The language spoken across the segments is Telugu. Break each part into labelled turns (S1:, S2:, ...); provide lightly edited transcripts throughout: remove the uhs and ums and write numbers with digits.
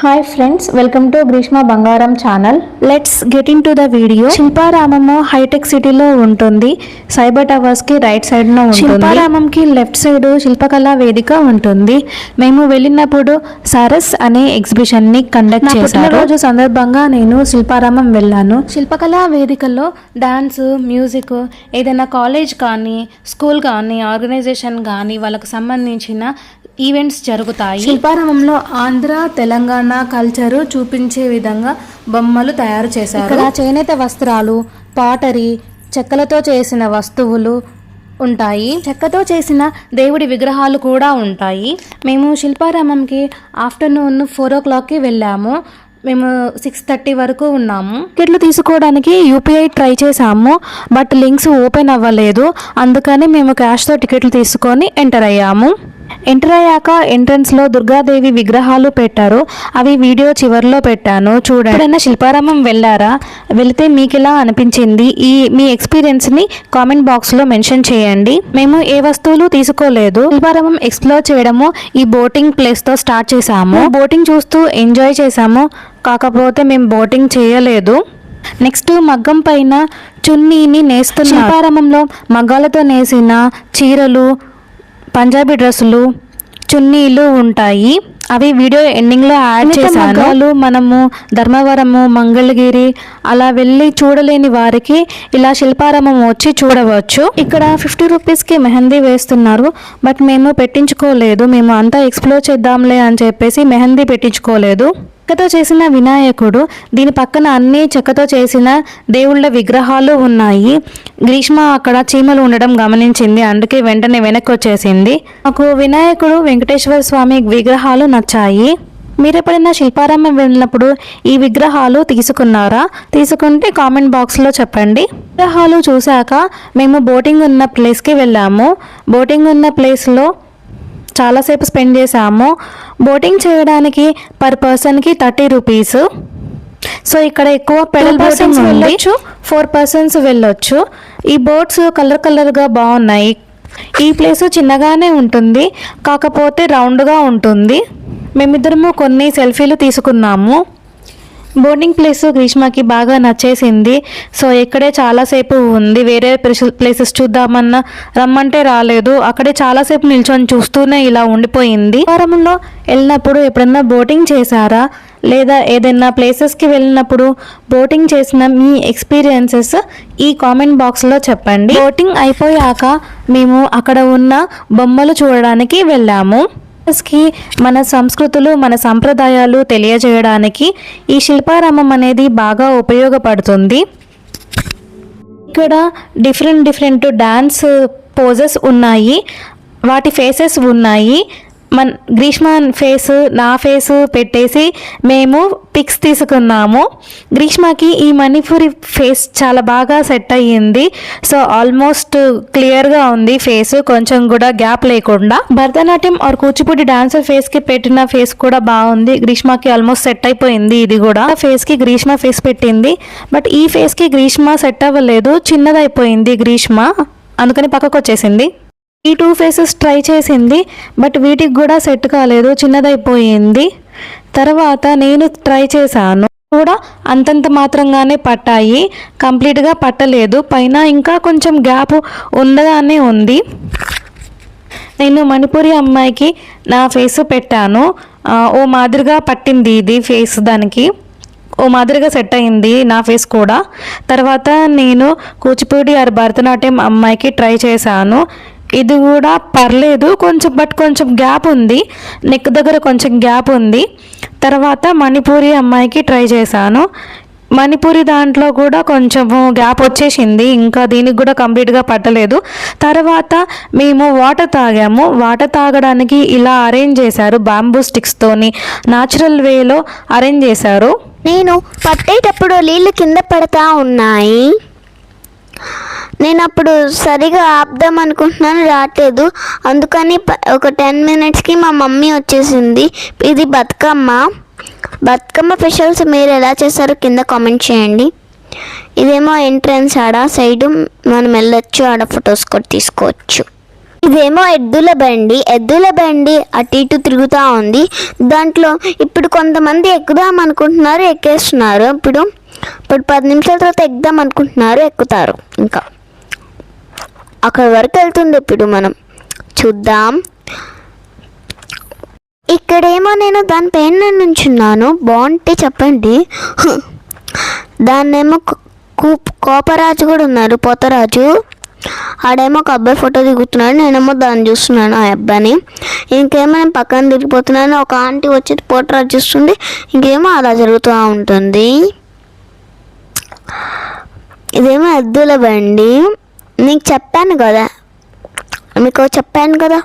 S1: Hi friends, welcome to Greeshma Bangaram channel. Let's get into the video. Shilparamam hitech సిటీలో ఉంటుంది. సైబర్ టవర్స్ కి రైట్ సైడ్ లో ఉంటుంది. శిల్పారామం కి లెఫ్ట్ సైడ్ శిల్పకళా వేదిక ఉంటుంది. మేము వెళ్ళినప్పుడు సరస్ అనే ఎగ్జిబిషన్ ని కండక్ట్ చేశారు. రోజు సందర్భంగా నేను శిల్పారామం వెళ్ళాను. శిల్పకళా వేదికలో డాన్స్, మ్యూజిక్, ఏదైనా కాలేజ్ కానీ స్కూల్ కానీ ఆర్గనైజేషన్ కానీ వాళ్ళకు సంబంధించిన ఈవెంట్స్ జరుగుతాయి. శిల్పారామంలో ఆంధ్ర, తెలంగాణ కల్చరు చూపించే విధంగా బొమ్మలు తయారు చేశారు. ఇక్కడ చేనేత వస్త్రాలు, పాటరీ, చెక్కలతో చేసిన వస్తువులు ఉంటాయి. చెక్కతో చేసిన దేవుడి విగ్రహాలు కూడా ఉంటాయి. మేము శిల్పారామంకి ఆఫ్టర్నూన్ 4 o'clockకి వెళ్ళాము. మేము 6:30 వరకు ఉన్నాము. టికెట్లు తీసుకోవడానికి యూపీఐ ట్రై చేసాము, బట్ లింక్స్ ఓపెన్ అవ్వలేదు. అందుకని మేము క్యాష్తో టికెట్లు తీసుకొని ఎంటర్ అయ్యాము. ఎంటర్ అయ్యాక ఎంట్రన్స్లో దుర్గాదేవి విగ్రహాలు పెట్టారు. అవి వీడియో చివరిలో పెట్టాను, చూడండి. ఎప్పుడైనా శిల్పారామం వెళ్ళారా? వెళితే మీకు ఎలా అనిపించింది? మీ ఎక్స్పీరియన్స్ని కామెంట్ బాక్స్లో మెన్షన్ చేయండి. మేము ఏ వస్తువులు తీసుకోలేదు. శిల్పారామం ఎక్స్ప్లోర్ చేయడము ఈ బోటింగ్ ప్లేస్తో స్టార్ట్ చేసాము. బోటింగ్ చూస్తూ ఎంజాయ్ చేసాము, కాకపోతే మేము బోటింగ్ చేయలేదు. నెక్స్ట్ మగ్గం పైన చున్నీని నేస్తున్నారు. శిల్పారామంలో మగ్గాలతో నేసిన చీరలు, పంజాబీ డ్రెస్సులు, చున్నీలు ఉంటాయి. అవి వీడియో ఎండింగ్లో యాడ్ చేశాను. మనము ధర్మవరము, మంగళగిరి అలా వెళ్ళి చూడలేని వారికి ఇలా శిల్పారామం వచ్చి చూడవచ్చు. ఇక్కడ 50 రూపీస్కి మెహందీ వేస్తున్నారు, బట్ మేము పెట్టించుకోలేదు. మేము అంతా ఎక్స్ప్లోర్ చేద్దాంలే అని చెప్పేసి మెహందీ పెట్టించుకోలేదు. చెక్కతో చేసిన వినాయకుడు, దీని పక్కన అన్ని చెక్కతో చేసిన దేవుళ్ళ విగ్రహాలు ఉన్నాయి. గ్రీష్మ అక్కడ చీమలు ఉండడం గమనించింది, అందుకే వెంటనే వెనక్కి వచ్చేసింది. నాకు వినాయకుడు, వెంకటేశ్వర స్వామి విగ్రహాలు నచ్చాయి. మీరు ఎప్పుడైనా శిల్పారామం వెళ్ళినప్పుడు ఈ విగ్రహాలు తీసుకున్నారా? తీసుకుంటే కామెంట్ బాక్స్లో చెప్పండి. విగ్రహాలు చూశాక మేము బోటింగ్ ఉన్న ప్లేస్కి వెళ్ళాము. బోటింగ్ ఉన్న ప్లేస్లో చాలాసేపు స్పెండ్ చేసాము. బోటింగ్ చేయడానికి పర్ పర్సన్కి 30 రూపీస్. సో ఇక్కడ ఎక్కువ పెడల్ బోటింగ్ వెళ్ళొచ్చు, 4 persons వెళ్ళొచ్చు. ఈ బోట్స్ కలర్గా బాగున్నాయి. ఈ ప్లేస్ చిన్నగానే ఉంటుంది, కాకపోతే రౌండ్గా ఉంటుంది. మేమిద్దరము కొన్ని సెల్ఫీలు తీసుకున్నాము. బోటింగ్ ప్లేస్ గ్రీష్మకి బాగా నచ్చేసింది. సో ఇక్కడే చాలాసేపు ఉంది. వేరే ప్లేసెస్ చూద్దామన్నా రమ్మంటే రాలేదు. అక్కడే చాలాసేపు నిల్చొని చూస్తూనే ఇలా ఉండిపోయింది. వారంలో వెళ్ళినప్పుడు ఎప్పుడన్నా బోటింగ్ చేశారా? లేదా ఏదైనా ప్లేసెస్కి వెళ్ళినప్పుడు బోటింగ్ చేసిన మీ ఎక్స్పీరియన్సెస్ ఈ కామెంట్ బాక్స్లో చెప్పండి. బోటింగ్ అయిపోయాక మేము అక్కడ ఉన్న బొమ్మలు చూడడానికి వెళ్ళాము. మన సంస్కృతులు, మన సంప్రదాయాలు తెలియజేయడానికి ఈ శిల్పారామం అనేది బాగా ఉపయోగపడుతుంది. ఇక్కడ డిఫరెంట్ డాన్స్ పోజెస్ ఉన్నాయి, వాటి ఫేసెస్ ఉన్నాయి. గ్రీష్మ ఫేస్, నా ఫేస్ పెట్టేసి మేము పిక్స్ తీసుకున్నాము. గ్రీష్మకి ఈ మణిపూరి ఫేస్ చాలా బాగా సెట్ అయ్యింది. సో ఆల్మోస్ట్ క్లియర్గా ఉంది ఫేస్, కొంచెం కూడా గ్యాప్ లేకుండా. భరతనాట్యం ఆర్ కూచిపూడి డాన్సర్ ఫేస్కి పెట్టిన ఫేస్ కూడా బాగుంది. గ్రీష్మకి ఆల్మోస్ట్ సెట్ అయిపోయింది. ఇది కూడా ఫేస్కి గ్రీష్మ ఫేస్ పెట్టింది, బట్ ఈ ఫేస్కి గ్రీష్మ సెట్ అవ్వలేదు, చిన్నదైపోయింది గ్రీష్మ, అందుకని పక్కకు వచ్చేసింది. ఈ 2 ఫేసెస్ ట్రై చేసింది, బట్ వీటికి కూడా సెట్ కాలేదు, చిన్నదైపోయింది. తర్వాత నేను ట్రై చేశాను కూడా, అంతంత మాత్రంగానే పట్టాయి, కంప్లీట్గా పట్టలేదు. పైన ఇంకా కొంచెం గ్యాప్ ఉండగానే ఉంది. నేను మణిపూరి అమ్మాయికి నా ఫేస్ పెట్టాను. ఓ మాదిరిగా పట్టింది ఇది ఫేస్, దానికి ఓ మాదిరిగా సెట్ అయింది నా ఫేస్ కూడా. తర్వాత నేను కూచిపూడి ఆర్ భరతనాట్యం అమ్మాయికి ట్రై చేశాను. ఇది కూడా పర్లేదు, కొంచెం గ్యాప్ ఉంది, నెక్ దగ్గర కొంచెం గ్యాప్ ఉంది. తర్వాత మణిపూరి అమ్మాయికి ట్రై చేశాను. మణిపూరి దాంట్లో కూడా కొంచెం గ్యాప్ వచ్చేసింది, ఇంకా దీనికి కూడా కంప్లీట్గా పట్టలేదు. తర్వాత మేము వాటర్ తాగాము. వాటర్ తాగడానికి ఇలా అరేంజ్ చేశారు, బాంబూ స్టిక్స్తోని న్యాచురల్ వేలో అరేంజ్ చేశారు.
S2: నేను పట్టేటప్పుడు నీళ్ళు కింద పడతా ఉన్నాయి. నేను అప్పుడు సరిగా ఆపుదాం అనుకుంటున్నాను, రావట్లేదు. అందుకని ఒక 10 minutesకి మా మమ్మీ వచ్చేసింది. ఇది బతుకమ్మ స్పెషల్స్ మీరు ఎలా చేస్తారో కింద కామెంట్ చేయండి. ఇదేమో ఎంట్రన్స్, ఆడ సైడు మనం వెళ్ళొచ్చు, ఆడ ఫొటోస్ కూడా తీసుకోవచ్చు. ఇదేమో ఎద్దుల బండి అటు ఇటు తిరుగుతూ ఉంది. దాంట్లో ఇప్పుడు కొంతమంది ఎక్కుదాం అనుకుంటున్నారు, ఎక్కేస్తున్నారు. ఇప్పుడు 10 నిమిషాల తర్వాత ఎక్కుదాం అనుకుంటున్నారు, ఎక్కుతారు. ఇంకా అక్కడ వరకు వెళ్తుంది. ఇప్పుడు మనం చూద్దాం. ఇక్కడేమో నేను దానిపైన నుంచున్నాను, బాగుంటే చెప్పండి. దాన్నేమో కోపరాజు కూడా ఉన్నారు, పోతరాజు. ఆడేమో ఒక అబ్బాయి ఫోటో దిగుతున్నాడు, నేనేమో దాన్ని చూస్తున్నాను, ఆ అబ్బాయిని. ఇంకేమో నేను పక్కన తిరిగిపోతున్నాను, ఒక ఆంటీ వచ్చి పోతరాజు చూస్తుంది. ఇంకేమో అలా జరుగుతూ ఉంటుంది. ఇదేమో ఎద్దుల బండి. మీకు చెప్పాను కదా,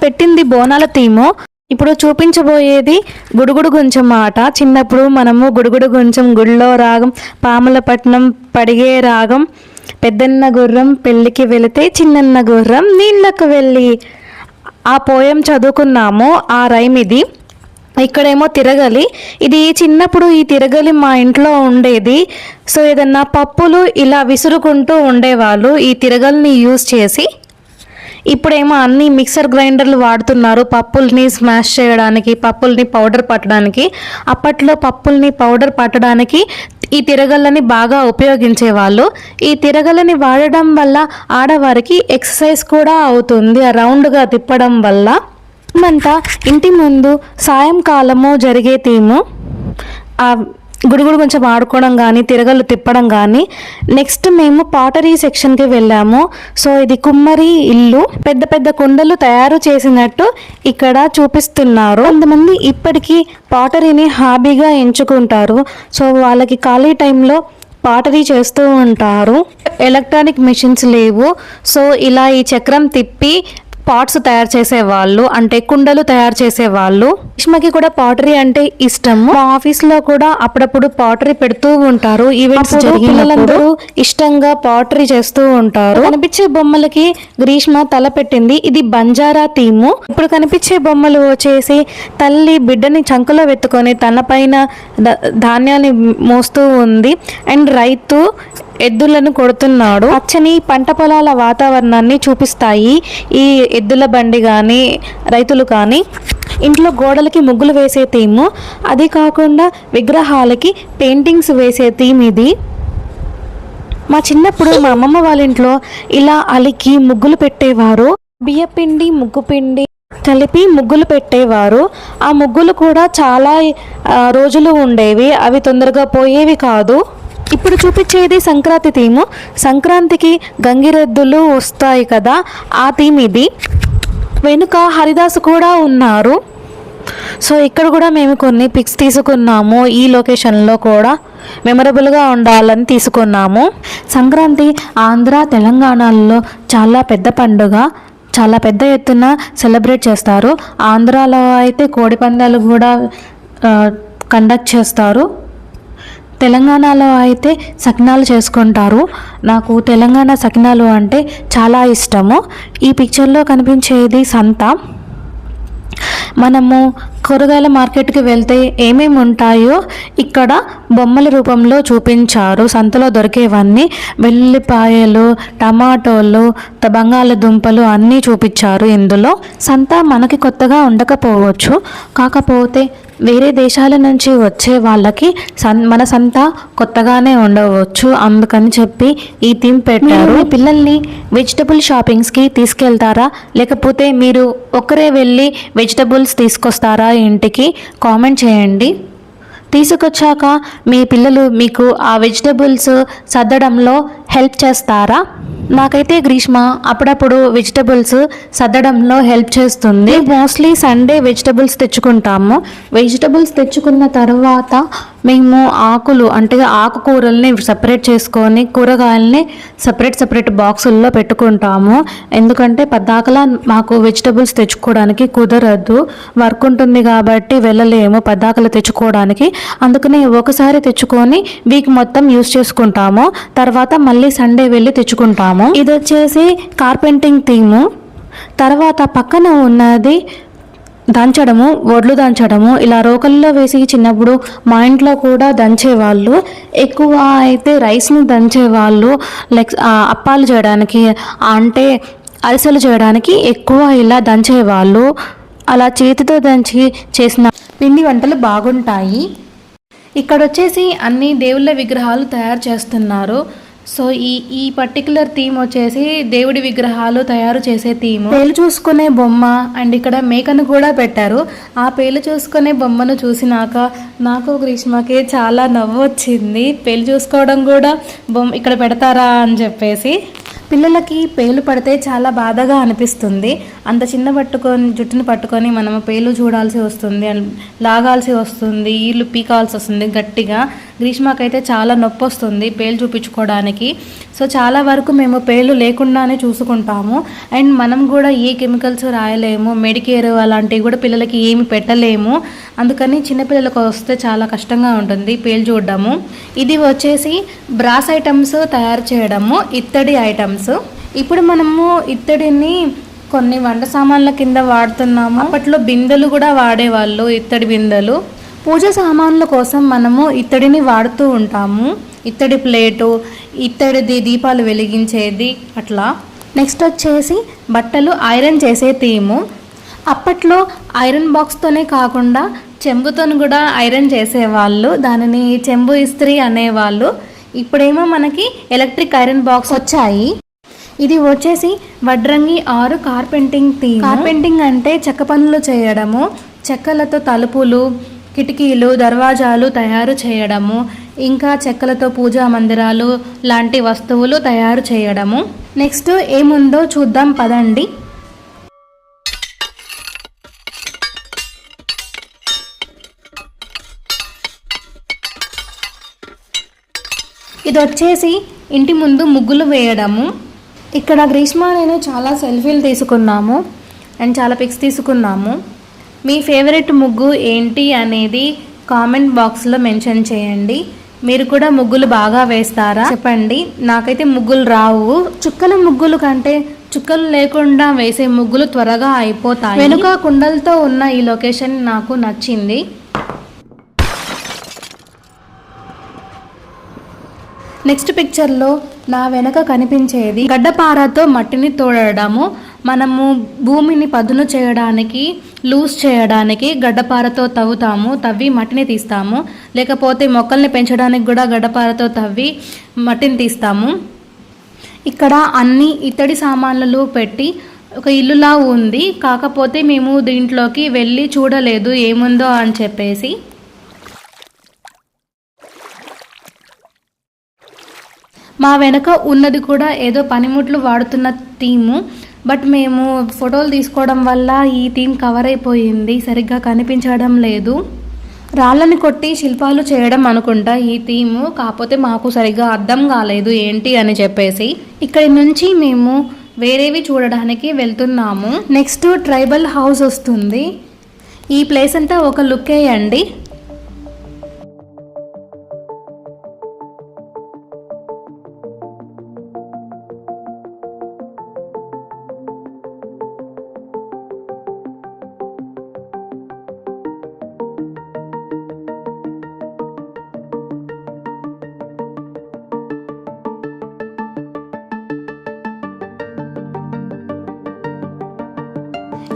S1: పెట్టింది బోనాల థీము. ఇప్పుడు చూపించబోయేది గుడుగుడు గుంచం ఆట. చిన్నప్పుడు మనము గుడుగుడు గుంచం, గుడిలో రాగం, పాములపట్నం పడిగే రాగం, పెద్దన్న గుర్రం పెళ్ళికి వెళితే చిన్నన్న గుర్రం నీళ్ళకు వెళ్ళి, ఆ పోయం చదువుకున్నాము. ఆ రైమ్ ఇది. ఇక్కడేమో తిరగలి. ఇది చిన్నప్పుడు ఈ తిరగలి మా ఇంట్లో ఉండేది. సో ఏదన్నా పప్పులు ఇలా విసురుకుంటూ ఉండేవాళ్ళు ఈ తిరగలిని యూజ్ చేసి. ఇప్పుడేమో అన్ని మిక్సర్ గ్రైండర్లు వాడుతున్నారు పప్పుల్ని స్మాష్ చేయడానికి, పప్పుల్ని పౌడర్ పట్టడానికి. అప్పట్లో పప్పుల్ని పౌడర్ పట్టడానికి ఈ తిరగళ్ళని బాగా ఉపయోగించేవాళ్ళు. ఈ తిరగలని వాడడం వల్ల ఆడవారికి ఎక్సర్సైజ్ కూడా అవుతుంది, రౌండ్గా తిప్పడం వల్ల. అంతా ఇంటి ముందు సాయంకాలము జరిగే థీము. గుడుగుడు కొంచెం ఆడుకోవడం కానీ, తిరగలు తిప్పడం కానీ. నెక్స్ట్ మేము పాటరీ సెక్షన్కి వెళ్ళాము. సో ఇది కుమ్మరి ఇల్లు, పెద్ద పెద్ద కుండలు తయారు చేసినట్టు ఇక్కడ చూపిస్తున్నారు. కొంతమంది ఇప్పటికీ పాటరీని హాబీగా ఎంచుకుంటారు. సో వాళ్ళకి ఖాళీ టైంలో పాటరీ చేస్తూ ఉంటారు. ఎలక్ట్రానిక్ మెషిన్స్ లేవు. సో ఇలా ఈ చక్రం తిప్పి పాట్స్ తయారు చేసేవాళ్ళు, అంటే కుండలు తయారు చేసేవాళ్ళు. గ్రీష్మకి కూడా పాటరీ అంటే ఇష్టము. మా ఆఫీస్ లో కూడా అప్పుడప్పుడు పాటరీ పెడుతూ ఉంటారు. ఈవెంట్స్ పిల్లలందరూ ఇష్టంగా పాటరీ చేస్తూ ఉంటారు. కనిపించే బొమ్మలకి గ్రీష్మ తల పెట్టింది. ఇది బంజారా థీము. ఇప్పుడు కనిపించే బొమ్మలు వచ్చేసి తల్లి బిడ్డని చంకలో వెత్తుకొని తన పైన ధాన్యాన్ని మోస్తూ ఉంది. అండ్ రైతు ఎద్దులను కొడుతున్నాడు. పచ్చని పంట పొలాల వాతావరణాన్ని చూపిస్తాయి ఈ ఎద్దుల బండి కానీ, రైతులు కానీ. ఇంట్లో గోడలకి ముగ్గులు వేసే థీము. అది కాకుండా విగ్రహాలకి పెయింటింగ్స్ వేసే థీమ్ ఇది. మా చిన్నప్పుడు మా అమ్మమ్మ వాళ్ళ ఇంట్లో ఇలా అలికి ముగ్గులు పెట్టేవారు. బియ్యపిండి, ముగ్గుపిండి కలిపి ముగ్గులు పెట్టేవారు. ఆ ముగ్గులు కూడా చాలా రోజులు ఉండేవి, అవి తొందరగా పోయేవి కాదు. ఇప్పుడు చూపించేది సంక్రాంతి థీము. సంక్రాంతికి గంగిరెద్దులు వస్తాయి కదా, ఆ థీమ్ ఇది. వెనుక హరిదాసు కూడా ఉన్నారు. సో ఇక్కడ కూడా మేము కొన్ని పిక్స్ తీసుకున్నాము. ఈ లొకేషన్లో కూడా మెమరబుల్గా ఉండాలని తీసుకున్నాము. సంక్రాంతి ఆంధ్ర, తెలంగాణలో చాలా పెద్ద పండుగ, చాలా పెద్ద ఎత్తున సెలబ్రేట్ చేస్తారు. ఆంధ్రాలో అయితే కోడి పందాలు కూడా కండక్ట్ చేస్తారు. తెలంగాణలో అయితే సకినాలు చేసుకుంటారు. నాకు తెలంగాణ సకినాలు అంటే చాలా ఇష్టము. ఈ పిక్చర్లో కనిపించేది సంత. మనము కూరగాయల మార్కెట్కి వెళ్తే ఏమేమి ఉంటాయో ఇక్కడ బొమ్మల రూపంలో చూపించారు. సంతలో దొరికేవన్నీ వెల్లిపాయలు, టమాటోలు, బంగాళదుంపలు అన్నీ చూపించారు ఇందులో. సంత మనకి కొత్తగా ఉండకపోవచ్చు, కాకపోతే వేరే దేశాల నుంచి వచ్చే వాళ్ళకి మన సంత కొత్తగానే ఉండవచ్చు. అందుకని చెప్పి ఈ థీమ్ పెట్టారు. మీ పిల్లల్ని వెజిటబుల్ షాపింగ్స్కి తీసుకెళ్తారా, లేకపోతే మీరు ఒక్కరే వెళ్ళి వెజిటబుల్స్ తీసుకొస్తారా ఇంటికి? కామెంట్ చేయండి. తీసుకొచ్చాక మీ పిల్లలు మీకు ఆ వెజిటబుల్స్ సర్దడంలో హెల్ప్ చేస్తారా? నాకైతే గ్రీష్మ అప్పుడప్పుడు వెజిటబుల్స్ సర్దడంలో హెల్ప్ చేస్తుంది. మోస్ట్లీ సండే వెజిటబుల్స్ తెచ్చుకుంటాము. వెజిటబుల్స్ తెచ్చుకున్న తర్వాత మేము ఆకులు అంటే ఆకుకూరల్ని సపరేట్ చేసుకొని కూరగాయలని సపరేట్ బాక్సుల్లో పెట్టుకుంటాము. ఎందుకంటే పద్దాకలా మాకు వెజిటబుల్స్ తెచ్చుకోవడానికి కుదరదు, వర్క్ ఉంటుంది కాబట్టి వెళ్ళలేము పద్దాకలు తెచ్చుకోవడానికి. అందుకని ఒకసారి తెచ్చుకొని వీక్ మొత్తం యూస్ చేసుకుంటాము, తర్వాత మళ్ళీ సండే వెళ్ళి తెచ్చుకుంటాము. ఇది వచ్చేసి కార్పెంటింగ్ థీము. తర్వాత పక్కన ఉన్నది దంచడము, వడ్లు దంచడము. ఇలా రోకల్లో వేసి చిన్నప్పుడు మా ఇంట్లో కూడా దంచేవాళ్ళు. ఎక్కువ అయితే రైస్ని దంచేవాళ్ళు, లైక్ అప్పాలు చేయడానికి, అంటే అరిసెలు చేయడానికి ఎక్కువ ఇలా దంచేవాళ్ళు. అలా చేతితో దంచి చేసిన పిండి వంటలు బాగుంటాయి. ఇక్కడ వచ్చేసి అన్ని దేవుళ్ళ విగ్రహాలు తయారు చేస్తున్నారు. సో ఈ పర్టికులర్ థీమ్ వచ్చేసి దేవుడి విగ్రహాలు తయారు చేసే థీమ్. పేలు చూసుకునే బొమ్మ అండ్ ఇక్కడ మేకను కూడా పెట్టారు. ఆ పేలు చూసుకునే బొమ్మను చూసినాక నాకు గ్రీష్మకి చాలా నవ్వు వచ్చింది. పేలు చూసుకోవడం కూడా ఇక్కడ పెడతారా అని చెప్పేసి. పిల్లలకి పేలు పడితే చాలా బాధగా అనిపిస్తుంది. అంత చిన్న జుట్టుని పట్టుకొని మనము పేలు చూడాల్సి వస్తుంది, లాగాల్సి వస్తుంది, ఈళ్ళు పీకాల్సి వస్తుంది గట్టిగా. గ్రీష్మకైతే చాలా నొప్పి వస్తుంది పేలు చూపించుకోవడానికి. సో చాలా వరకు మేము పేలు లేకుండానే చూసుకుంటాము. అండ్ మనం కూడా ఏ కెమికల్స్ రాయలేము, మెడికేర్ అలాంటివి కూడా పిల్లలకి ఏమి పెట్టలేము. అందుకని చిన్నపిల్లలకు వస్తే చాలా కష్టంగా ఉంటుంది పేలు చూడడము. ఇది వచ్చేసి బ్రాస్ ఐటమ్స్ తయారు చేయడము, ఇత్తడి ఐటమ్స్. ఇప్పుడు మనము ఇత్తడిని కొన్ని వంట సామాన్ల కింద వాడుతున్నాము. అప్పట్లో బిందెలు కూడా వాడేవాళ్ళు, ఇత్తడి బిందెలు. పూజ సామాన్ల కోసం మనము ఇత్తడిని వాడుతూ ఉంటాము. ఇత్తడి ప్లేటు, ఇత్తడిది దీపాలు వెలిగించేది అట్లా. నెక్స్ట్ వచ్చేసి బట్టలు ఐరన్ చేసే థీము. అప్పట్లో ఐరన్ బాక్స్తోనే కాకుండా చెంబుతో కూడా ఐరన్ చేసేవాళ్ళు. దానిని చెంబు ఇస్త్రీ అనేవాళ్ళు. ఇప్పుడేమో మనకి ఎలక్ట్రిక్ ఐరన్ బాక్స్ వచ్చాయి. ఇది వచ్చేసి వడ్రంగి ఆరు కార్పెంటింగ్ థీమ్. కార్పెంటింగ్ అంటే చెక్క పనులు చేయడము, చెక్కలతో తలుపులు, కిటికీలు, దర్వాజాలు తయారు చేయడము, ఇంకా చెక్కలతో పూజా మందిరాలు లాంటి వస్తువులు తయారు చేయడము. నెక్స్ట్ ఏముందో చూద్దాం పదండి. ఇది వచ్చేసి ఇంటి ముందు ముగ్గులు వేయడము. ఇక్కడ గ్రీష్మ నేను చాలా సెల్ఫీలు తీసుకున్నాము అండ్ చాలా పిక్స్ తీసుకున్నాము. మీ ఫేవరెట్ ముగ్గు ఏంటి అనేది కామెంట్ బాక్స్లో మెన్షన్ చేయండి. మీరు కూడా ముగ్గులు బాగా వేస్తారా చెప్పండి. నాకైతే ముగ్గులు రావు. చుక్కల ముగ్గులు కంటే చుక్కలు లేకుండా వేసే ముగ్గులు త్వరగా అయిపోతాయి. వెనుక కుండలతో ఉన్న ఈ లొకేషన్ నాకు నచ్చింది. నెక్స్ట్ పిక్చర్లో నా వెనక కనిపించేది గడ్డపారతో మట్టిని తోడడము. మనము భూమిని పదును చేయడానికి, లూజ్ చేయడానికి గడ్డపారతో తవ్వి మట్టిని తీస్తాము. లేకపోతే మొక్కల్ని పెంచడానికి కూడా గడ్డపారతో తవ్వి మట్టిని తీస్తాము. ఇక్కడ అన్ని ఇత్తడి సామాన్లు పెట్టి ఒక ఇల్లులా ఉంది. కాకపోతే మేము దీంట్లోకి వెళ్ళి చూడలేదు ఏముందో అని చెప్పేసి. మా వెనక ఉన్నది కూడా ఏదో పనిముట్లు వాడుతున్న థీము. బట్ మేము ఫోటోలు తీసుకోవడం వల్ల ఈ థీమ్ కవర్ అయిపోయింది, సరిగ్గా కనిపించడం లేదు. రాళ్ళని కొట్టి శిల్పాలు చేయడం అనుకుంటా ఈ థీము. కాకపోతే మాకు సరిగ్గా అర్థం కాలేదు ఏంటి అని చెప్పేసి. ఇక్కడి నుంచి మేము వేరేవి చూడడానికి వెళ్తున్నాము. నెక్స్ట్ ట్రైబల్ హౌస్ వస్తుంది. ఈ ప్లేస్ అంతా ఒక లుక్ వేయండి.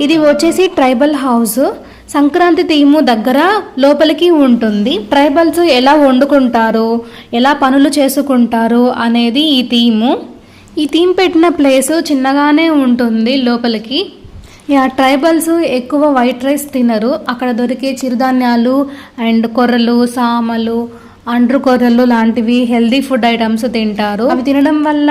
S1: ఇది వచ్చేసి ట్రైబల్ హౌస్. సంక్రాంతి థీము దగ్గర లోపలికి ఉంటుంది. ట్రైబల్స్ ఎలా వండుకుంటారు, ఎలా పనులు చేసుకుంటారు అనేది ఈ థీము. ఈ థీమ్ పెట్టిన ప్లేస్ చిన్నగానే ఉంటుంది లోపలికి. ట్రైబల్స్ ఎక్కువ వైట్ రైస్ తినరు. అక్కడ దొరికే చిరుధాన్యాలు అండ్ కొర్రలు, సామలు, అండ్రు కొర్రలు లాంటివి హెల్దీ ఫుడ్ ఐటమ్స్ తింటారు. అవి తినడం వల్ల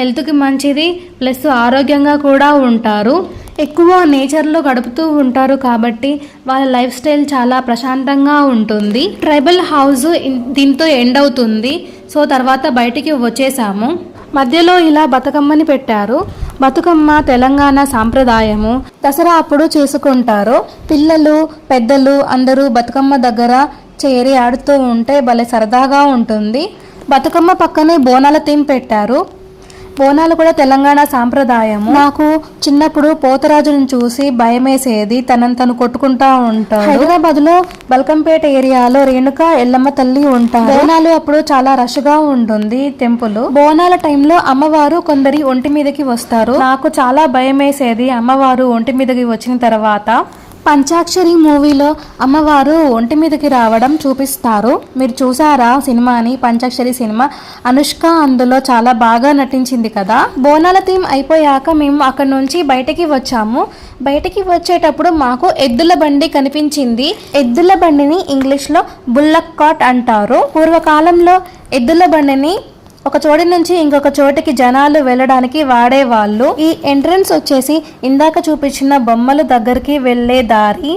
S1: హెల్త్కి మంచిది, ప్లస్ ఆరోగ్యంగా కూడా ఉంటారు. ఎక్కువ నేచర్లో గడుపుతూ ఉంటారు కాబట్టి వాళ్ళ లైఫ్ స్టైల్ చాలా ప్రశాంతంగా ఉంటుంది. ట్రైబల్ హౌస్ దీంతో ఎండ్ అవుతుంది. సో తర్వాత బయటికి వచ్చేసాము. మధ్యలో ఇలా బతుకమ్మని పెట్టారు. బతుకమ్మ తెలంగాణ సాంప్రదాయము. దసరా అప్పుడు చేసుకుంటారు. పిల్లలు, పెద్దలు అందరూ బతుకమ్మ దగ్గర చేరి ఆడుతూ ఉంటే భలే సరదాగా ఉంటుంది. బతుకమ్మ పక్కనే బోనాల థీమ్ పెట్టారు. బోనాలు కూడా తెలంగాణ సాంప్రదాయము. నాకు చిన్నప్పుడు పోతరాజును చూసి భయమేసేది, తను కొట్టుకుంటా ఉంటాడు. హైదరాబాద్ లో బల్కంపేట ఏరియాలో రేణుకా ఎల్లమ్మ తల్లి ఉంటారు. బోనాలు అప్పుడు చాలా రష్ గా ఉంటుంది టెంపుల్. బోనాల టైంలో అమ్మవారు కొందరి ఒంటి మీదకి వస్తారు. నాకు చాలా భయమేసేది అమ్మవారు ఒంటి మీదకి వచ్చిన తర్వాత. పంచాక్షరి మూవీలో అమ్మవారు ఒంటి మీదకి రావడం చూపిస్తారు. మీరు చూసారా సినిమాని? పంచాక్షరి సినిమా. అనుష్క అందులో చాలా బాగా నటించింది కదా. బోనాల థీమ్ అయిపోయాక మేము అక్కడ నుంచి బయటికి వచ్చాము. బయటికి వచ్చేటప్పుడు మాకు ఎద్దుల బండి కనిపించింది. ఎద్దుల బండిని ఇంగ్లీష్లో బుల్లక్ కార్ట్ అంటారు. పూర్వకాలంలో ఎద్దుల బండిని ఒక చోటి నుంచి ఇంకొక చోటికి జనాలు వెళ్ళడానికి వాడేవాళ్ళు. ఈ ఎంట్రన్స్ వచ్చేసి ఇందాక చూపించిన బొమ్మల దగ్గరికి వెళ్ళే దారి.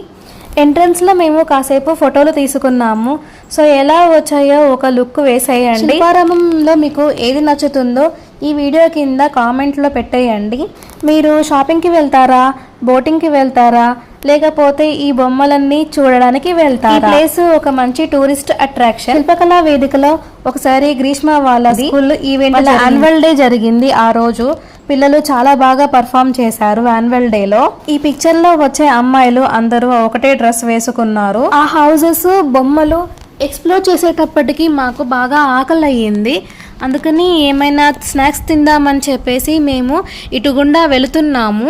S1: ఎంట్రన్స్ లో మేము కాసేపు ఫోటోలు తీసుకున్నాము. సో ఎలా వచ్చాయో ఒక లుక్ వేసేయండి. శిల్పారామంలో మీకు ఏది నచ్చుతుందో ఈ వీడియో కింద కామెంట్లో పెట్టేయండి. మీరు షాపింగ్కి వెళ్తారా, బోటింగ్కి వెళ్తారా, లేకపోతే ఈ బొమ్మలన్నీ చూడడానికి వెళ్తారా? ఈ ప్లేస్ ఒక మంచి టూరిస్ట్ అట్రాక్షన్. శిల్పకళా వేదికలో ఒకసారి గ్రీష్మ వాళ్ళ స్కూల్ ఈవెంట్ యాన్యువల్ డే జరిగింది. ఆ రోజు పిల్లలు చాలా బాగా పర్ఫామ్ చేశారు యాన్యువల్ డే లో. ఈ పిక్చర్ లో వచ్చే అమ్మాయిలు అందరూ ఒకటే డ్రెస్ వేసుకున్నారు. ఆ హౌసెస్ బొమ్మలు ఎక్స్ప్లోర్ చేసేటప్పటికి మాకు బాగా ఆకలి అయ్యింది. అందుకని ఏమైనా స్నాక్స్ తిందామని చెప్పేసి మేము ఇటుగుండా వెళుతున్నాము.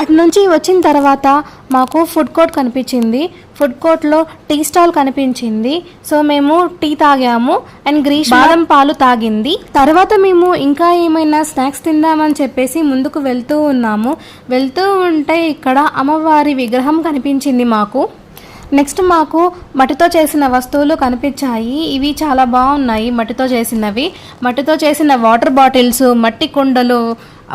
S1: అటు నుంచి వచ్చిన తర్వాత మాకు ఫుడ్ కోర్ట్ కనిపించింది. ఫుడ్ కోర్ట్లో టీ స్టాల్ కనిపించింది. సో మేము టీ తాగాము అండ్ గ్రీష్ బాదం పాలు తాగింది. తర్వాత మేము ఇంకా ఏమైనా స్నాక్స్ తిందామని చెప్పేసి ముందుకు వెళ్తూ ఉన్నాము. వెళ్తూ ఉంటే ఇక్కడ అమ్మవారి విగ్రహం కనిపించింది మాకు. నెక్స్ట్ మాకు మట్టితో చేసిన వస్తువులు కనిపించాయి. ఇవి చాలా బాగున్నాయి. మట్టితో చేసినవి, మట్టితో చేసిన వాటర్ బాటిల్స్, మట్టి కుండలు,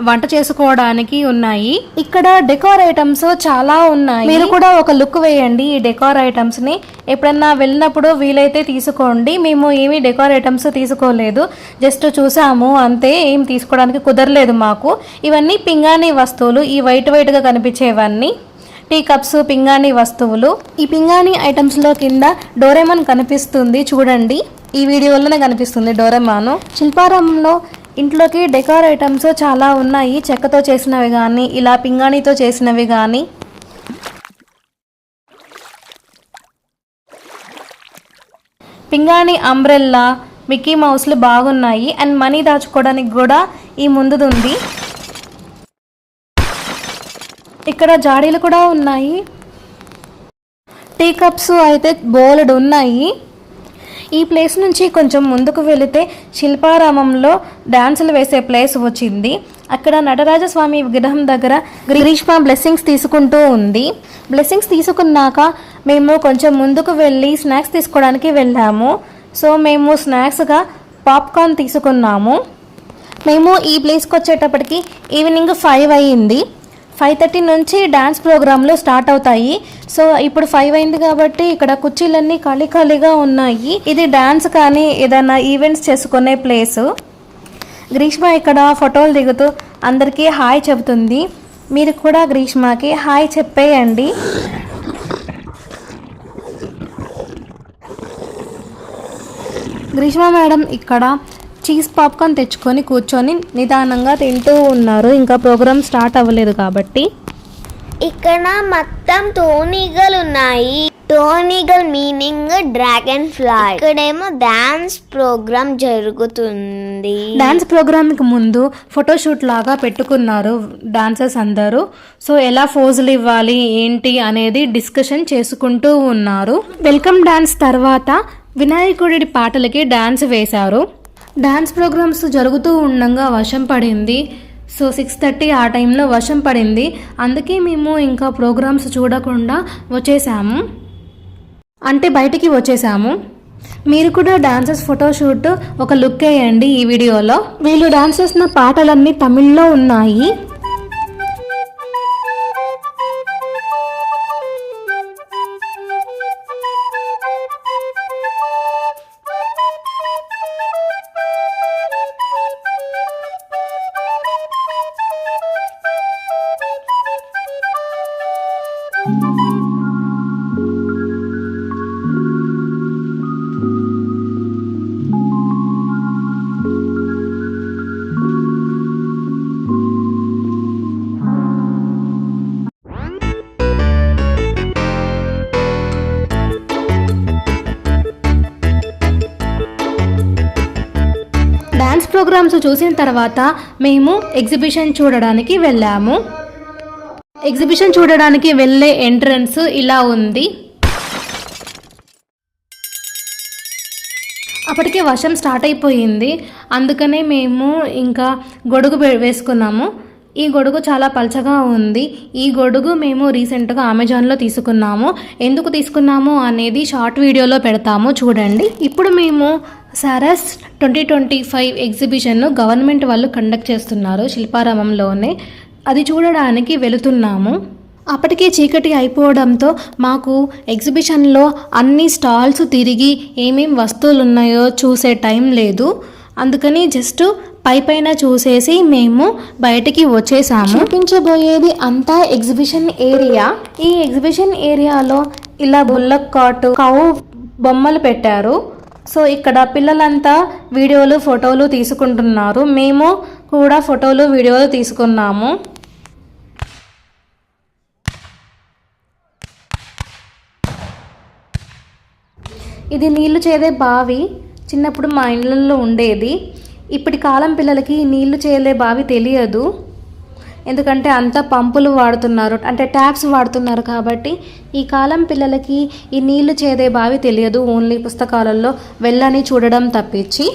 S1: వంట చేసుకోవడానికి ఉన్నాయి. ఇక్కడ డెకోర్ ఐటమ్స్ చాలా ఉన్నాయి. మీరు కూడా ఒక లుక్ వేయండి ఈ డెకోర్ ఐటమ్స్ ని. ఎప్పుడన్నా వెళ్ళినప్పుడు వీలైతే తీసుకోండి. మేము ఏమీ డెకోర్ ఐటమ్స్ తీసుకోలేదు, జస్ట్ చూసాము అంతే. ఏం తీసుకోవడానికి కుదరలేదు మాకు. ఇవన్నీ పింగాణి వస్తువులు. ఈ వైట్ వైట్ గా కనిపించేవన్నీ టీ కప్స్, పింగాణి వస్తువులు. ఈ పింగాణి ఐటమ్స్ లో కింద డోరేమాన్ కనిపిస్తుంది చూడండి. ఈ వీడియోలోనే కనిపిస్తుంది డోరేమాన్. శిల్పారామంలో ఇంట్లోకి డెకోర్ ఐటమ్స్ చాలా ఉన్నాయి. చెక్కతో చేసినవి కానీ, ఇలా పింగాణితో చేసినవి కానీ. పింగాణి అంబ్రెల్లా, మిక్కీ మౌస్లు బాగున్నాయి. అండ్ మనీ దాచుకోవడానికి కూడా ఈ ముందుది ఉంది. ఇక్కడ జాడీలు కూడా ఉన్నాయి. టీ కప్స్ అయితే బోలెడు ఉన్నాయి. ఈ ప్లేస్ నుంచి కొంచెం ముందుకు వెళితే శిల్పారామంలో డాన్సులు వేసే ప్లేస్ వచ్చింది. అక్కడ నటరాజస్వామి విగ్రహం దగ్గర గ్రీష్మ బ్లెస్సింగ్స్ తీసుకుంటూ ఉంది. బ్లెస్సింగ్స్ తీసుకున్నాక మేము కొంచెం ముందుకు వెళ్ళి స్నాక్స్ తీసుకోవడానికి వెళ్ళాము. సో మేము స్నాక్స్గా పాప్కార్న్ తీసుకున్నాము. మేము ఈ ప్లేస్కి వచ్చేటప్పటికి ఈవినింగ్ 5 అయ్యింది. 5:30 నుంచి డాన్స్ ప్రోగ్రాంలు స్టార్ట్ అవుతాయి. సో ఇప్పుడు 5 అయింది కాబట్టి ఇక్కడ కుర్చీలన్నీ ఖాళీ ఖాళీగా ఉన్నాయి. ఇది డాన్స్ కానీ ఏదైనా ఈవెంట్స్ చేసుకునే ప్లేస్. గ్రీష్మ ఇక్కడ ఫోటోలు దిగుతూ అందరికీ హాయ్ చెబుతుంది. మీరు కూడా గ్రీష్మకి హాయ్ చెప్పేయండి. గ్రీష్మ మేడం ఇక్కడ చీజ్ పాప్కార్న్ తెచ్చుకొని కూర్చొని నిదానంగా తింటూ ఉన్నారు. ఇంకా ప్రోగ్రామ్ స్టార్ట్ అవ్వలేదు కాబట్టి.
S2: ఇక్కడ మొత్తం తోనీగలు ఉన్నాయి. టోనిగల్ మీనింగ్ డ్రాగన్ ఫ్లై. ఇక్కడేమో డాన్స్ ప్రోగ్రామ్ జరుగుతుంది.
S1: డాన్స్ ప్రోగ్రామ్ కి ముందు ఫోటోషూట్ లాగా పెట్టుకున్నారు డాన్సర్స్ అందరూ. సో ఎలా ఫోజులు ఇవ్వాలి ఏంటి అనేది డిస్కషన్ చేసుకుంటూ ఉన్నారు. వెల్కమ్ డాన్స్ తర్వాత వినాయకుడి పాటలకి డాన్స్ వేశారు. డాన్స్ ప్రోగ్రామ్స్ జరుగుతూ ఉండగా వర్షం పడింది. సో 6:30 ఆ టైంలో వర్షం పడింది. అందుకే మేము ఇంకా ప్రోగ్రామ్స్ చూడకుండా వచ్చేసాము, అంటే బయటికి వచ్చేసాము. మీరు కూడా డాన్సర్స్ ఫోటోషూట్ ఒక లుక్ వేయండి ఈ వీడియోలో. వీళ్ళు డాన్స్ చేసిన పాటలన్నీ తమిళ్లో ఉన్నాయి. ప్రోగ్రామ్స్ చూసిన తర్వాత మేము ఎగ్జిబిషన్ చూడడానికి వెళ్ళాము. ఎగ్జిబిషన్ చూడడానికి వెళ్ళే ఎంట్రన్స్ ఇలా ఉంది. అప్పటికే వర్షం స్టార్ట్ అయిపోయింది, అందుకనే మేము ఇంకా గొడుగు వేసుకున్నాము. ఈ గొడుగు చాలా పల్చగా ఉంది. ఈ గొడుగు మేము రీసెంట్గా అమెజాన్లో తీసుకున్నాము. ఎందుకు తీసుకున్నాము అనేది షార్ట్ వీడియోలో పెడతాము, చూడండి. ఇప్పుడు మేము సరస్ 2025 ఎగ్జిబిషన్ను గవర్నమెంట్ వాళ్ళు కండక్ట్ చేస్తున్నారు శిల్పారామంలోనే. అది చూడడానికి వెళుతున్నాము. అప్పటికే చీకటి అయిపోవడంతో మాకు ఎగ్జిబిషన్లో అన్ని స్టాల్స్ తిరిగి ఏమేం వస్తువులు ఉన్నాయో చూసే టైం లేదు. అందుకని జస్ట్ పైన చూసేసి మేము బయటికి వచ్చేసాము. చూపించబోయేది అంతా ఎగ్జిబిషన్ ఏరియా. ఈ ఎగ్జిబిషన్ ఏరియాలో ఇలా బుల్లక్ కార్ట్, కౌ బొమ్మలు పెట్టారు. సో ఇక్కడ పిల్లలంతా వీడియోలు ఫోటోలు తీసుకుంటున్నారు. మేము కూడా ఫోటోలు వీడియోలు తీసుకున్నాము. ఇది నీళ్లు చేదే బావి. చిన్నప్పుడు మా ఇళ్ళల్లో ఉండేది. ఇప్పటి కాలం పిల్లలకి నీళ్లు చేలే బావి తెలియదు, ఎందుకంటే అంతా పంపులు వాడుతున్నారు, అంటే ట్యాప్స్ వాడుతున్నారు. కాబట్టి ఈ కాలం పిల్లలకి ఈ నీళ్లు చేదే బావి తెలియదు. ఓన్లీ పుస్తకాలలో వెళ్ళని చూడడం తప్పించి.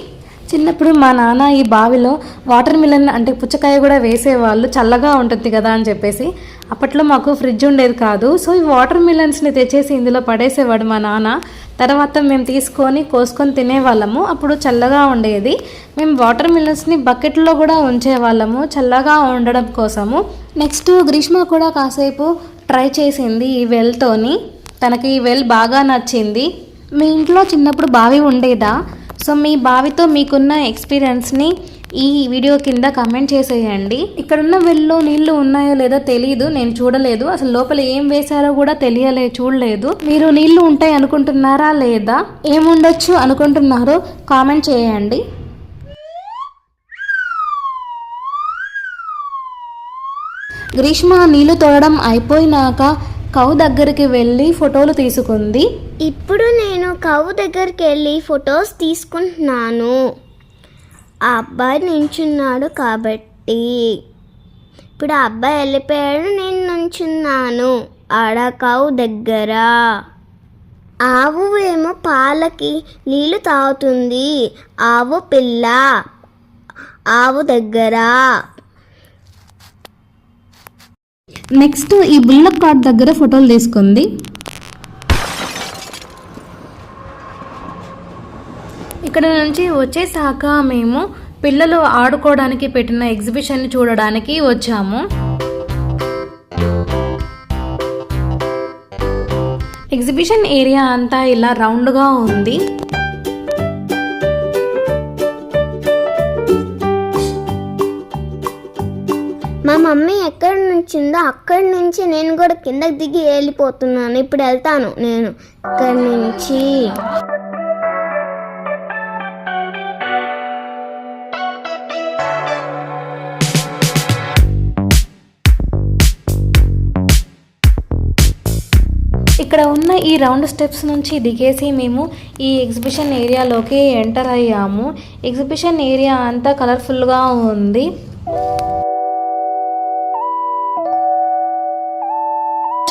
S1: చిన్నప్పుడు మా నాన్న ఈ బావిలో వాటర్ మిలన్ అంటే పుచ్చకాయ కూడా వేసేవాళ్ళు, చల్లగా ఉంటుంది కదా అని చెప్పేసి. అప్పట్లో మాకు ఫ్రిడ్జ్ ఉండేది కాదు. సో ఈ వాటర్ మిలన్స్ని తెచ్చేసి ఇందులో పడేసేవాడు మా నాన్న. తర్వాత మేము తీసుకొని కోసుకొని తినేవాళ్ళము. అప్పుడు చల్లగా ఉండేది. మేము వాటర్ మిలన్స్ని బకెట్లో కూడా ఉంచేవాళ్ళము చల్లగా ఉండడం కోసము. నెక్స్ట్ గ్రీష్మ కూడా కాసేపు ట్రై చేసింది ఈ వెల్తోని. తనకి ఈ వెల్ బాగా నచ్చింది. మీ ఇంట్లో చిన్నప్పుడు బావి ఉండేదా? సో మీ బావితో మీకున్న ఎక్స్పీరియన్స్ని ఈ వీడియో కింద కమెంట్ చేసేయండి. ఇక్కడున్న వెల్లో నీళ్లు ఉన్నాయో లేదో తెలీదు, నేను చూడలేదు. అసలు లోపల ఏం వేశారో కూడా చూడలేదు. మీరు నీళ్లు ఉంటాయి అనుకుంటున్నారా లేదా ఏముండొచ్చు అనుకుంటున్నారో కామెంట్ చేయండి. గ్రీష్మ నీళ్లు తోడడం అయిపోయినాక కౌ దగ్గరికి వెళ్ళి ఫోటోలు తీసుకుంది.
S2: ఇప్పుడు నేను కౌ దగ్గరికి వెళ్ళి ఫొటోస్ తీసుకుంటున్నాను. ఆ అబ్బాయి నించున్నాడు కాబట్టి. ఇప్పుడు ఆ అబ్బాయి వెళ్ళిపోయాడు, నేను నించున్నాను ఆడ కౌ దగ్గర. ఆవు ఏమో పాలకి నీళ్ళు తాగుతుంది. ఆవు పిల్ల ఆవు దగ్గర.
S1: నెక్స్ట్ ఈ బుల్లక్ కార్ట్ దగ్గర ఫోటోలు తీసుకుంది. ఇక్కడ నుంచి వచ్చేసాక మేము పిల్లలు ఆడుకోవడానికి పెట్టిన ఎగ్జిబిషన్ చూడడానికి వచ్చాము. ఎగ్జిబిషన్ ఏరియా అంతా ఇలా రౌండ్గా ఉంది.
S2: మా మమ్మీ ఎక్కడి నుంచిందో అక్కడి నుంచి నేను కూడా కిందకి దిగి వెళ్ళిపోతున్నాను. ఇప్పుడు వెళ్తాను నేను ఇక్కడి నుంచి.
S1: ఇక్కడ ఉన్న ఈ రౌండ్ స్టెప్స్ నుంచి దిగేసి మేము ఈ ఎగ్జిబిషన్ ఏరియాలోకి ఎంటర్ అయ్యాము. ఎగ్జిబిషన్ ఏరియా అంతా కలర్ఫుల్గా ఉంది.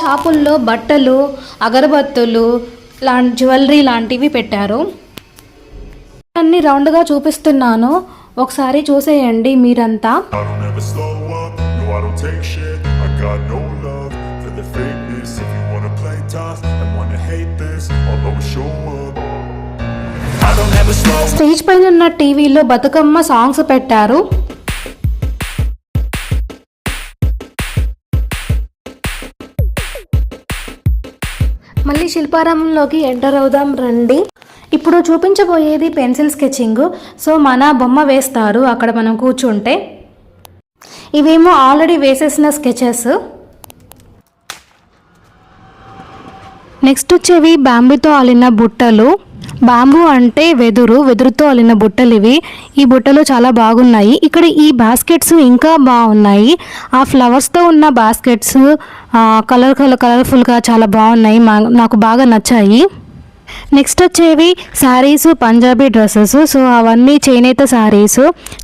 S1: షాపుల్లో బట్టలు, అగరబత్తులు, జ్యువెలరీ లాంటివి పెట్టారు. అన్ని రౌండ్గా చూపిస్తున్నాను, ఒకసారి చూసేయండి మీరంతా. స్టేజ్ పైన ఉన్న టీవీలో బతుకమ్మ సాంగ్స్ పెట్టారు. మళ్ళీ శిల్పారామంలోకి ఎంటర్ అవుదాం రండి. ఇప్పుడు చూపించబోయేది పెన్సిల్ స్కెచింగ్. సో మన బొమ్మ వేస్తారు అక్కడ మనం కూర్చుంటే. ఇవేమో ఆల్రెడీ వేసేసిన స్కెచెస్. నెక్స్ట్ వచ్చేవి బ్యాంబూతో అల్లిన బుట్టలు. బాంబూ అంటే వెదురుతో అల్లిన బుట్టలు ఇవి. ఈ బుట్టలు చాలా బాగున్నాయి. ఇక్కడ ఈ బాస్కెట్స్ ఇంకా బాగున్నాయి. ఆ ఫ్లవర్స్తో ఉన్న బాస్కెట్స్ కలర్ఫుల్గా చాలా బాగున్నాయి, నాకు బాగా నచ్చాయి. నెక్స్ట్ వచ్చేవి శారీస్, పంజాబీ డ్రెస్సెస్. సో అవన్నీ చేనేత శారీస్.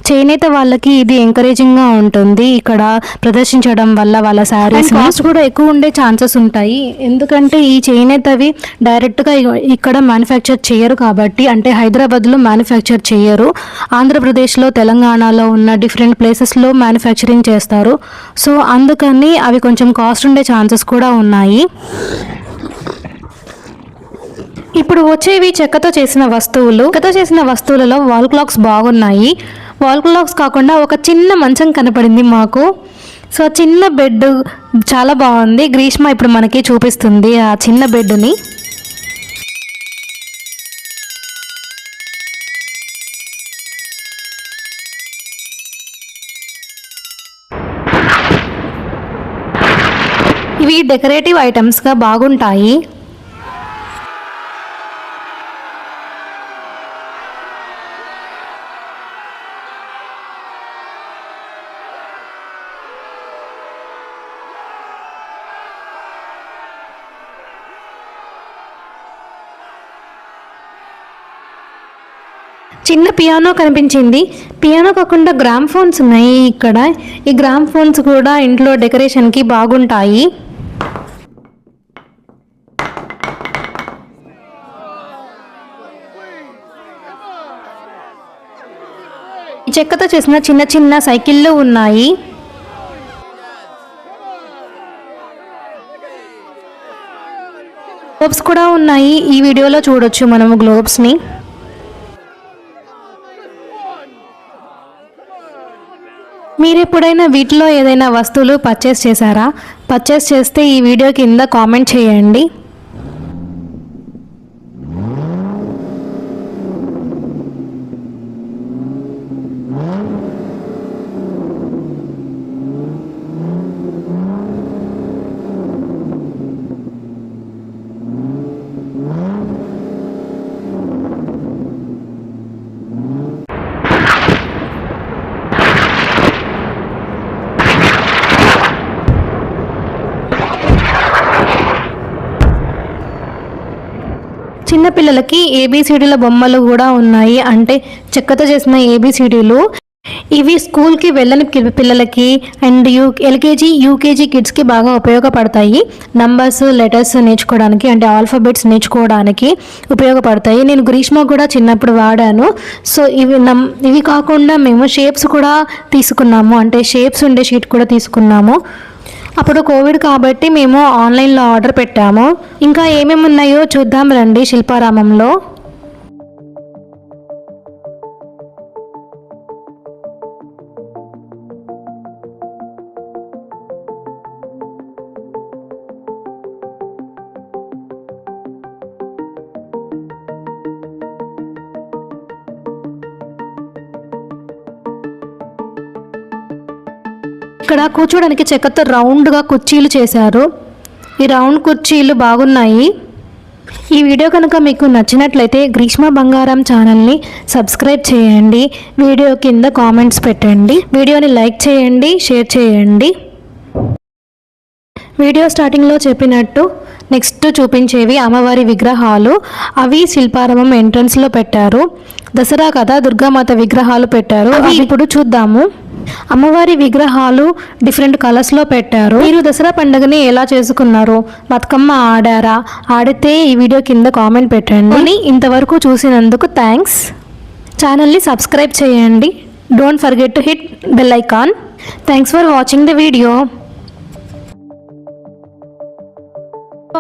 S1: చేనేత వాళ్ళకి ఇది ఎంకరేజింగ్గా ఉంటుంది ఇక్కడ ప్రదర్శించడం వల్ల. వాళ్ళ శారీస్ కాస్ట్ కూడా ఎక్కువ ఉండే ఛాన్సెస్ ఉంటాయి, ఎందుకంటే ఈ చేనేతవి డైరెక్ట్గా ఇక్కడ మ్యానుఫ్యాక్చర్ చేయరు కాబట్టి. అంటే హైదరాబాద్లో మ్యానుఫ్యాక్చర్ చేయరు, ఆంధ్రప్రదేశ్లో, తెలంగాణలో ఉన్న డిఫరెంట్ ప్లేసెస్లో మ్యానుఫ్యాక్చరింగ్ చేస్తారు. సో అందుకని అవి కొంచెం కాస్ట్ ఉండే ఛాన్సెస్ కూడా ఉన్నాయి. ఇప్పుడు వచ్చేవి చెక్కతో చేసిన వస్తువులు. చెక్కతో చేసిన వస్తువులలో వాల్ క్లాక్స్ బాగున్నాయి. వాల్ క్లాక్స్ కాకుండా ఒక చిన్న మంచం కనపడింది మాకు. సో చిన్న బెడ్ చాలా బాగుంది. గ్రీష్మ ఇప్పుడు మనకి చూపిస్తుంది ఆ చిన్న బెడ్ని. ఇవి డెకరేటివ్ ఐటమ్స్గా బాగుంటాయి. చిన్న పియానో కనిపించింది. పియానో కాకుండా గ్రామ్ ఫోన్స్ ఉన్నాయి ఇక్కడ. ఈ గ్రామ్ ఫోన్స్ కూడా ఇంట్లో డెకరేషన్కి బాగుంటాయి. ఈ చెక్కతో చేసిన చిన్న చిన్న సైకిళ్ళు ఉన్నాయి. గ్లోబ్స్ కూడా ఉన్నాయి. ఈ వీడియోలో చూడొచ్చు మనము గ్లోబ్స్ని. మీరు ఎప్పుడైనా వీటిలో ఏదైనా వస్తువులు పర్చేస్ చేశారా? పర్చేస్ చేస్తే ఈ వీడియో కింద కామెంట్ చేయండి. చిన్నపిల్లలకి ఏబిసిడీల బొమ్మలు కూడా ఉన్నాయి, అంటే చెక్కతో చేసిన ఏబిసిడీలు. ఇవి స్కూల్కి వెళ్ళని పిల్లలకి అండ్ ఎల్కేజీ యూకేజీ కిడ్స్కి బాగా ఉపయోగపడతాయి. నంబర్స్, లెటర్స్ నేర్చుకోవడానికి, అంటే ఆల్ఫాబెట్స్ నేర్చుకోవడానికి ఉపయోగపడతాయి. నేను గ్రీష్మ కూడా చిన్నప్పుడు వాడాను. సో ఇవి కాకుండా మేము షేప్స్ కూడా తీసుకున్నాము, అంటే షేప్స్ ఉండే షీట్ కూడా తీసుకున్నాము. అప్పుడు కోవిడ్ కాబట్టి మేము ఆన్లైన్లో ఆర్డర్ పెట్టాము. ఇంకా ఏమేమి ఉన్నాయో చూద్దాం రండి శిల్పారామంలో. ఇక్కడ కూర్చోడానికి చెక్కతో రౌండ్గా కుర్చీలు చేశారు. ఈ రౌండ్ కుర్చీలు బాగున్నాయి. ఈ వీడియో కనుక మీకు నచ్చినట్లయితే గ్రీష్మ బంగారం ఛానల్ని సబ్స్క్రైబ్ చేయండి. వీడియో కింద కామెంట్స్ పెట్టండి. వీడియోని లైక్ చేయండి, షేర్ చేయండి. వీడియో స్టార్టింగ్లో చెప్పినట్టు నెక్స్ట్ చూపించేవి అమ్మవారి విగ్రహాలు. అవి శిల్పారామం ఎంట్రన్స్లో పెట్టారు. దసరా కదా, దుర్గామాత విగ్రహాలు పెట్టారు. అవి ఇప్పుడు చూద్దాము. అమ్మవారి విగ్రహాలు డిఫరెంట్ కలర్స్లో పెట్టారు. మీరు దసరా పండుగని ఎలా చేసుకున్నారు? బతుకమ్మ ఆడారా? ఆడితే ఈ వీడియో కింద కామెంట్ పెట్టండి. ఇంతవరకు చూసినందుకు థ్యాంక్స్. ఛానల్ని సబ్స్క్రైబ్ చేయండి. Don't forget to hit bell icon. Thanks for watching the video.